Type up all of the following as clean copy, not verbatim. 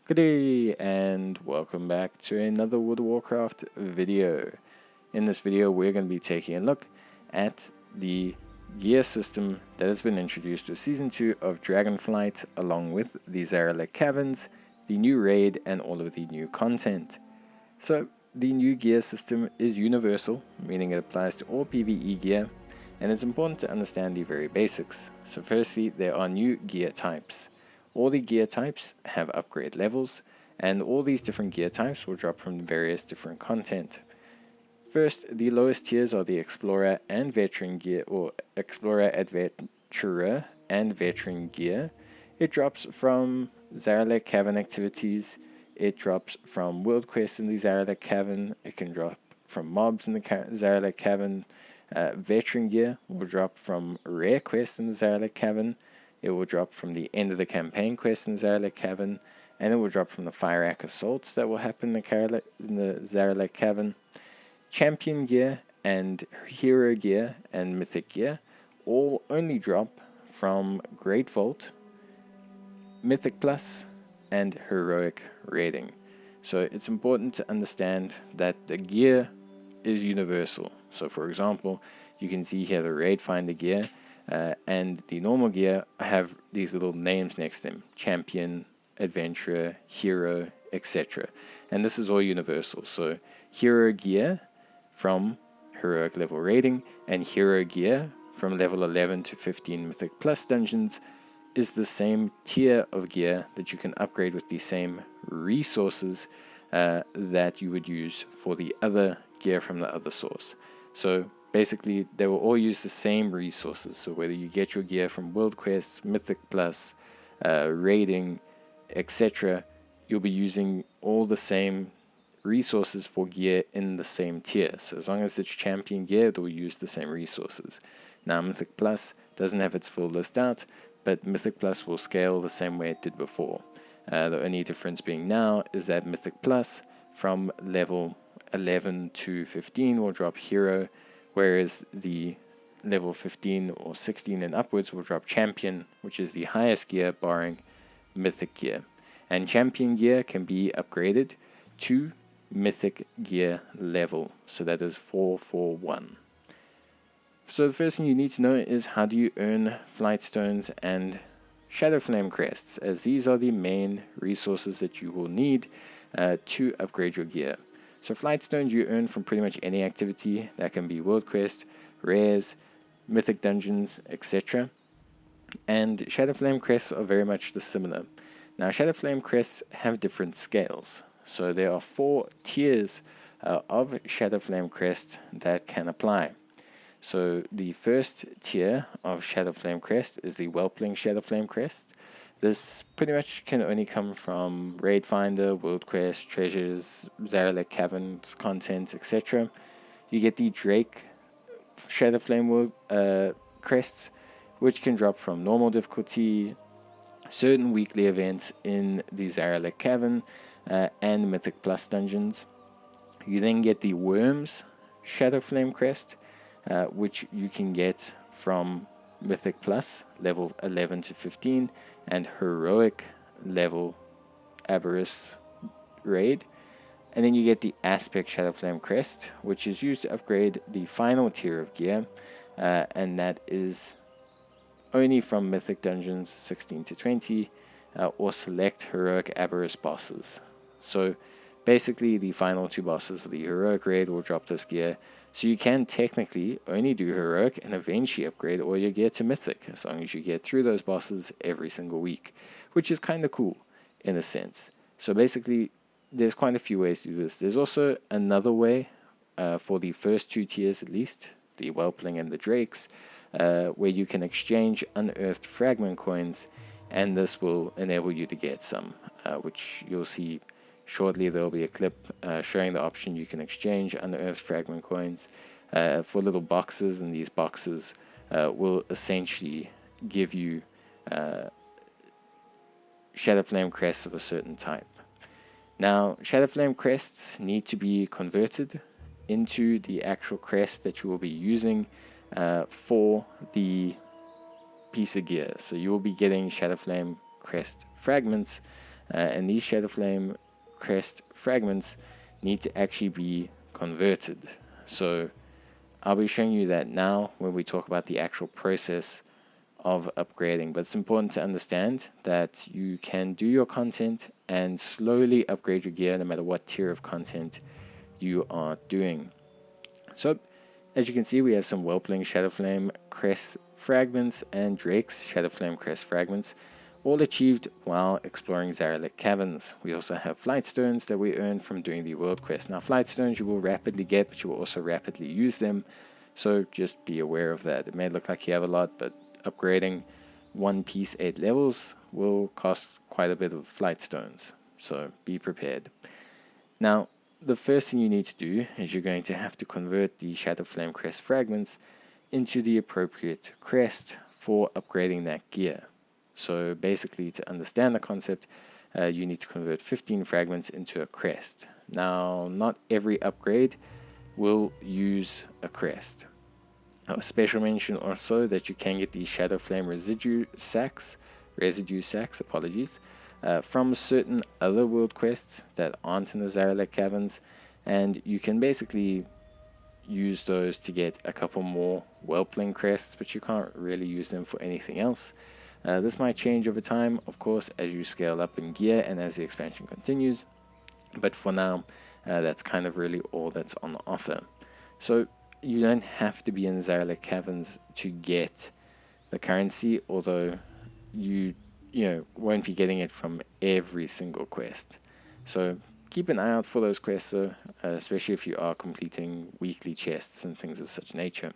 Good day and welcome back to another World of Warcraft video. In this video we're going to be taking a look at the gear system that has been introduced to Season 2 of Dragonflight, along with the Zaralek Caverns, the new raid and all of the new content. So the new gear system is universal, meaning it applies to all PvE gear, and it's important to understand the very basics. So firstly, there are new gear types. All the gear types have upgrade levels, and all these different gear types will drop from various different content. First, the lowest tiers are the Explorer and Veteran gear, or Explorer, Adventurer, and Veteran gear. It drops from Zaralek Cavern activities, it drops from world quests in the Zaralek Cavern, it can drop from mobs in the Zaralek Cavern. Veteran gear will drop from rare quests in the Zaralek Cavern. It will drop from the end of the campaign quest in Zaralek Cavern, and it will drop from the Fire Rack assaults that will happen in the Zaralek Cavern. Champion gear and hero gear and mythic gear all only drop from Great Vault, Mythic Plus, and Heroic raiding. So it's important to understand that the gear is universal. So for example, you can see here the Raid Finder gear, and the normal gear have these little names next to them: Champion, Adventurer, Hero, etc. And this is all universal. So Hero gear from Heroic level raiding and Hero gear from level 11 to 15 Mythic Plus dungeons is the same tier of gear that you can upgrade with the same resources that you would use for the other gear from the other source. So basically, they will all use the same resources. So whether you get your gear from World Quests, Mythic Plus, raiding, etc., you'll be using all the same resources for gear in the same tier. So as long as it's champion gear, it will use the same resources. Now Mythic Plus doesn't have its full list out, but Mythic Plus will scale the same way it did before. The only difference being now is that Mythic Plus from level 11 to 15 will drop Hero, whereas the level 15 or 16 and upwards will drop Champion, which is the highest gear barring Mythic gear. And Champion gear can be upgraded to Mythic gear level, so that is 441. So the first thing you need to know is how do you earn Flightstones and Shadowflame Crests, as these are the main resources that you will need to upgrade your gear. So Flightstones you earn from pretty much any activity. That can be World Quest, Rares, Mythic Dungeons, etc. And Shadowflame Crests are very much the similar. Now Shadowflame Crests have different scales. So there are 4 tiers of Shadowflame Crest that can apply. So the first tier of Shadowflame Crest is the Whelping Shadowflame Crest. This pretty much can only come from Raid Finder, World Quest, Treasures, Zaralek Caverns, content, etc. You get the Drake Shadowflame Crests, which can drop from normal difficulty, certain weekly events in the Zaralek Cavern, and Mythic Plus dungeons. You then get the Wyrm's Shadowflame Crest, which you can get from Mythic Plus level 11 to 15 and Heroic level Aberrus raid. And then you get the Aspect Shadowflame Crest, which is used to upgrade the final tier of gear, and that is only from Mythic Dungeons 16 to 20 or select Heroic Aberrus bosses. So basically the final 2 bosses of the Heroic raid will drop this gear. So you can technically only do Heroic and eventually upgrade all your gear to Mythic, as long as you get through those bosses every single week, which is kind of cool in a sense. So basically, there's quite a few ways to do this. There's also another way for the first 2 tiers at least, the Whelping and the Drakes, where you can exchange unearthed fragment coins, and this will enable you to get some, which you'll see shortly. There will be a clip showing the option you can exchange unearthed fragment coins for little boxes, and these boxes will essentially give you Shadowflame Crests of a certain type. Now, Shadowflame Crests need to be converted into the actual crest that you will be using for the piece of gear. So you will be getting Shadowflame Crest fragments and these Shadowflame Crest fragments need to actually be converted. So I'll be showing you that now when we talk about the actual process of upgrading. But it's important to understand that you can do your content and slowly upgrade your gear no matter what tier of content you are doing. So as you can see, we have some Whelping Shadowflame Crest fragments and Drake's Shadowflame Crest fragments, all achieved while exploring Zaralek Caverns. We also have Flightstones that we earned from doing the world quest. Now Flightstones you will rapidly get, but you will also rapidly use them, so just be aware of that. It may look like you have a lot, but upgrading one piece 8 levels will cost quite a bit of Flightstones, so be prepared. Now the first thing you need to do is you're going to have to convert the Shadowflame Crest fragments into the appropriate crest for upgrading that gear. So basically, to understand the concept, you need to convert 15 fragments into a crest. Now, not every upgrade will use a crest. A special mention also that you can get the Shadowflame residue sacks, apologies, from certain other world quests that aren't in the Zaralek Caverns, and you can basically use those to get a couple more Whelping crests, but you can't really use them for anything else. This might change over time, of course, as you scale up in gear and as the expansion continues, but for now, that's kind of really all that's on offer. So you don't have to be in the Zaralek Caverns to get the currency, although you won't be getting it from every single quest. So keep an eye out for those quests though, especially if you are completing weekly chests and things of such nature.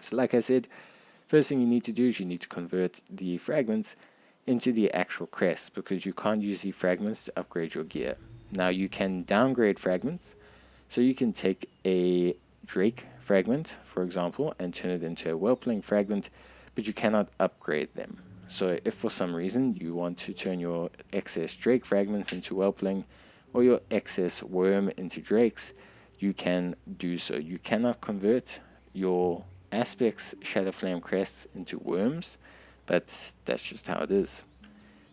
So like I said, first thing you need to do is you need to convert the fragments into the actual crests, because you can't use the fragments to upgrade your gear. Now you can downgrade fragments, so you can take a Drake fragment, for example, and turn it into a Whelping fragment, but you cannot upgrade them. So if for some reason you want to turn your excess Drake fragments into Whelping, or your excess Wyrm into Drakes, you can do so. You cannot convert your Aspects Shadowflame Crests into Wyrms, but that's just how it is.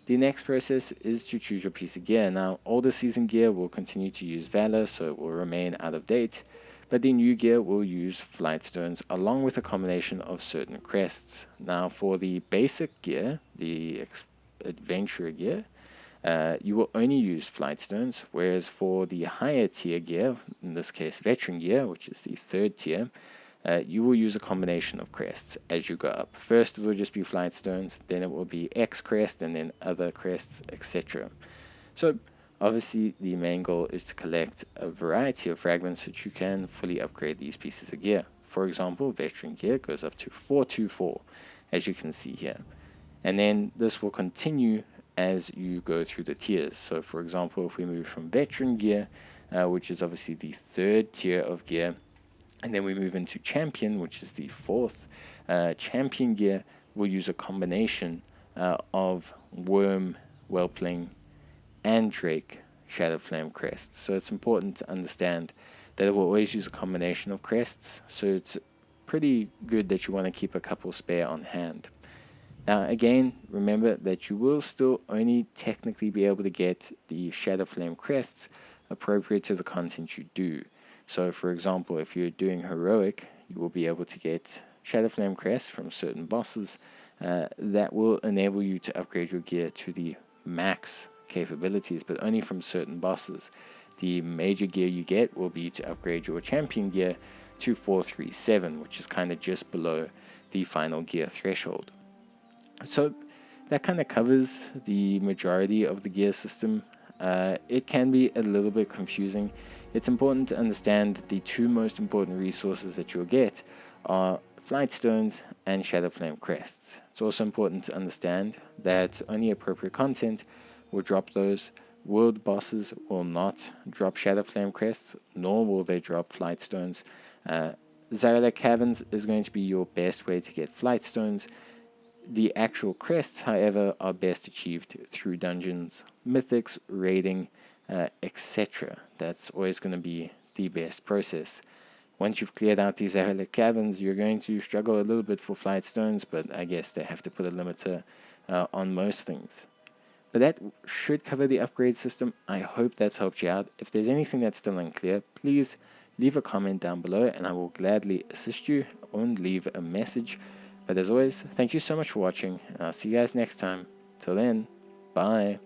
The next process is to choose your piece of gear. Now, older season gear will continue to use Valor, so it will remain out of date, but the new gear will use Flightstones along with a combination of certain crests. Now, for the basic gear, the Adventurer gear, you will only use Flightstones, whereas for the higher tier gear, in this case Veteran gear, which is the 3rd tier, you will use a combination of crests as you go up. First it will just be Flightstones, then it will be X crest, and then other crests, etc. So obviously the main goal is to collect a variety of fragments so that you can fully upgrade these pieces of gear. For example, Veteran gear goes up to 424, as you can see here. And then this will continue as you go through the tiers. So for example, if we move from Veteran gear, which is obviously the 3rd tier of gear, and then we move into Champion, which is the 4th. Champion gear will use a combination of Wyrm, Whelping, and Drake Shadowflame crests. So it's important to understand that it will always use a combination of crests, so it's pretty good that you want to keep a couple spare on hand. Now again, remember that you will still only technically be able to get the Shadowflame crests appropriate to the content you do. So for example, if you're doing Heroic, you will be able to get Shadowflame crests from certain bosses that will enable you to upgrade your gear to the max capabilities, but only from certain bosses. The major gear you get will be to upgrade your Champion gear to 437, which is kind of just below the final gear threshold. So that kind of covers the majority of the gear system. It can be a little bit confusing. It's important to understand the 2 most important resources that you'll get are Flightstones and Shadowflame crests. It's also important to understand that only appropriate content will drop those. World bosses will not drop Shadowflame crests, nor will they drop Flightstones. Zaralek Caverns is going to be your best way to get Flightstones. The actual crests, however, are best achieved through dungeons, mythics, raiding, etc. That's always going to be the best process. Once you've cleared out these Zaralek Caverns, you're going to struggle a little bit for Flightstones, but I guess they have to put a limiter on most things. But that should cover the upgrade system. I hope that's helped you out. If there's anything that's still unclear, please leave a comment down below and I will gladly assist you and leave a message. But as always, thank you so much for watching, and I'll see you guys next time. Till then, bye.